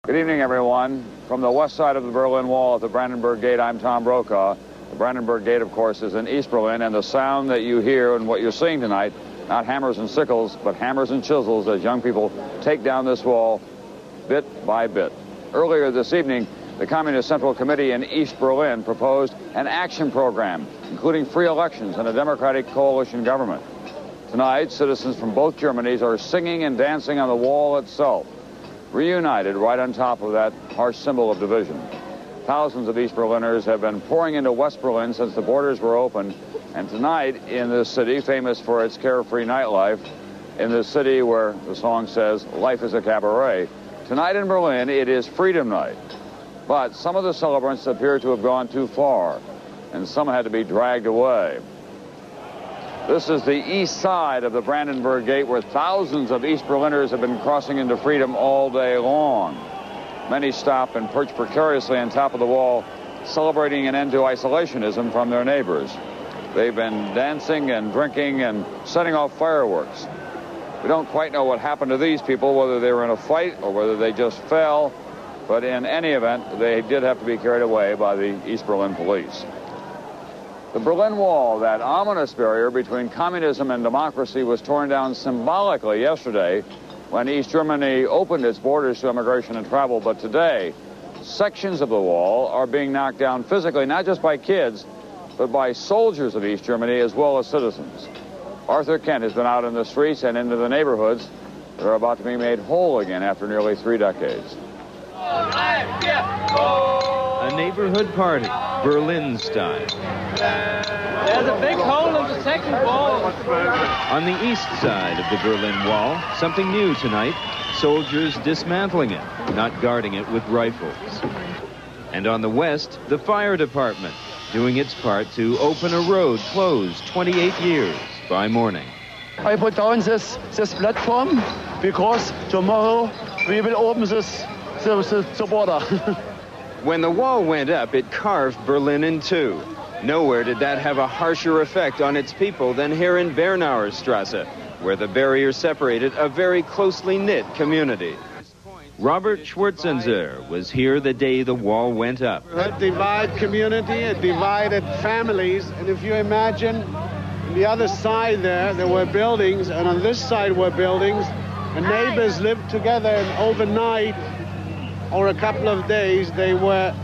Good evening, everyone. From the west side of the Berlin Wall at the Brandenburg Gate, I'm Tom Brokaw. The Brandenburg Gate, of course, is in East Berlin, and the sound that you hear and what you're seeing tonight, not hammers and sickles, but hammers and chisels as young people take down this wall bit by bit. Earlier this evening, the Communist Central Committee in East Berlin proposed an action program, including free elections and a democratic coalition government. Tonight, citizens from both Germanys are singing and dancing on the wall itself, reunited right on top of that harsh symbol of division. Thousands of East Berliners have been pouring into West Berlin since the borders were open, and tonight in this city, famous for its carefree nightlife, in this city where the song says, life is a cabaret, tonight in Berlin it is Freedom Night. But some of the celebrants appear to have gone too far, and some had to be dragged away. This is the east side of the Brandenburg Gate, where thousands of East Berliners have been crossing into freedom all day long. Many stop and perch precariously on top of the wall, celebrating an end to isolationism from their neighbors. They've been dancing and drinking and setting off fireworks. We don't quite know what happened to these people, whether they were in a fight or whether they just fell, but in any event, they did have to be carried away by the East Berlin police. The Berlin Wall, that ominous barrier between communism and democracy, was torn down symbolically yesterday when East Germany opened its borders to immigration and travel. But today, sections of the wall are being knocked down physically, not just by kids, but by soldiers of East Germany as well as citizens. Arthur Kent has been out in the streets and into the neighborhoods that are about to be made whole again after nearly 3 decades. A neighborhood party, Berlin style. There's a big hole in the second wall. On the east side of the Berlin Wall, something new tonight, soldiers dismantling it, not guarding it with rifles. And on the west, the fire department, doing its part to open a road closed 28 years by morning. I put down this platform because tomorrow we will open the border. When the wall went up, it carved Berlin in two. Nowhere did that have a harsher effect on its people than here in Bernauer Strasse, where the barrier separated a very closely knit community. Robert Schwarzenzer was here the day the wall went up. It divided community, it divided families, and if you imagine, on the other side there were buildings, and on this side were buildings, and neighbors lived together, and overnight, or a couple of days, they were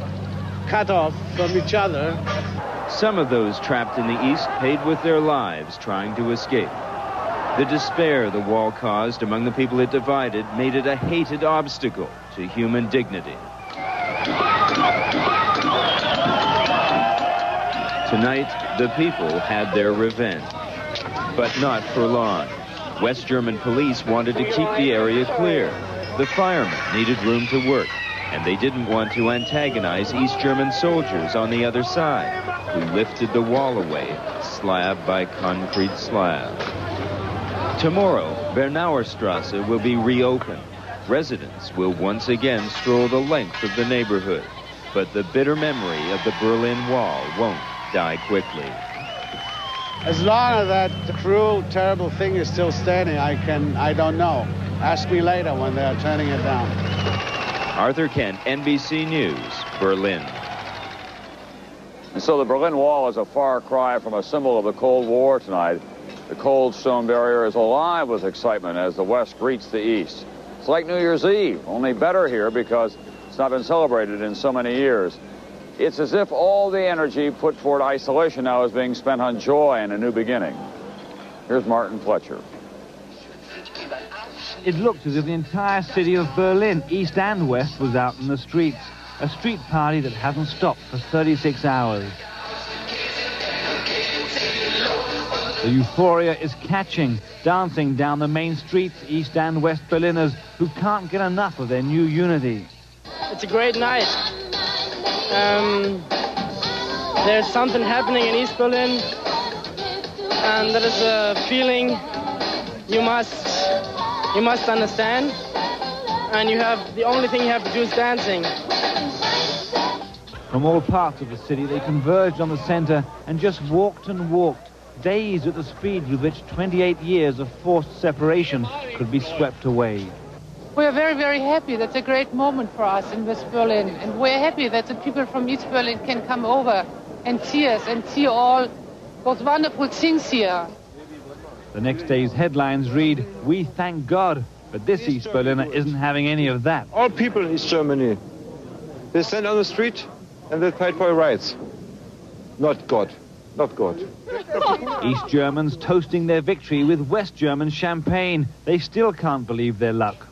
cut off from each other. Some of those trapped in the east paid with their lives trying to escape. The despair the wall caused among the people it divided made it a hated obstacle to human dignity. Tonight, the people had their revenge, but not for long. West German police wanted to keep the area clear. The firemen needed room to work, and they didn't want to antagonize East German soldiers on the other side, who lifted the wall away, slab by concrete slab. Tomorrow, Bernauer Strasse will be reopened. Residents will once again stroll the length of the neighborhood, but the bitter memory of the Berlin Wall won't die quickly. As long as that cruel, terrible thing is still standing, I don't know. Ask me later when they are turning it down. Arthur Kent, NBC News, Berlin. And so the Berlin Wall is a far cry from a symbol of the Cold War tonight. The cold stone barrier is alive with excitement as the West greets the East. It's like New Year's Eve, only better here because it's not been celebrated in so many years. It's as if all the energy put toward isolation now is being spent on joy and a new beginning. Here's Martin Fletcher. It looked as if the entire city of Berlin, east and west, was out in the streets. A street party that hasn't stopped for 36 hours. The euphoria is catching, dancing down the main streets, East and West Berliners who can't get enough of their new unity. It's a great night. There's something happening in East Berlin, and that is a feeling you must understand, and the only thing you have to do is dancing. From all parts of the city, they converged on the center and just walked and walked, dazed at the speed with which 28 years of forced separation could be swept away. We are very, very happy. That's a great moment for us in West Berlin. And we're happy that the people from East Berlin can come over and see us and see all those wonderful things here. The next day's headlines read, "We thank God," but this East Berliner isn't having any of that. All people in East Germany, they stand on the street and they fight for rights. Not God. Not God. East Germans toasting their victory with West German champagne. They still can't believe their luck.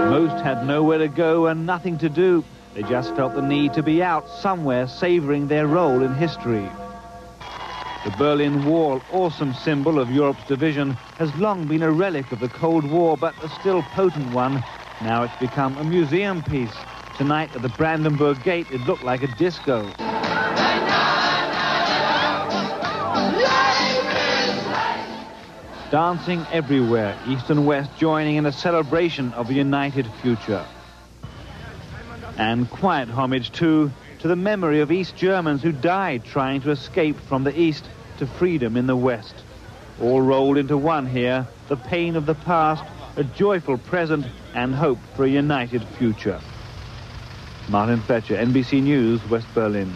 Most had nowhere to go and nothing to do. They just felt the need to be out somewhere savoring their role in history. The Berlin Wall, awesome symbol of Europe's division, has long been a relic of the Cold War, but a still potent one. Now it's become a museum piece. Tonight at the Brandenburg Gate, it looked like a disco. Dancing everywhere, East and West joining in a celebration of a united future. And quiet homage, too, to the memory of East Germans who died trying to escape from the East to freedom in the West. All rolled into one here, the pain of the past, a joyful present, and hope for a united future. Martin Fletcher, NBC News, West Berlin.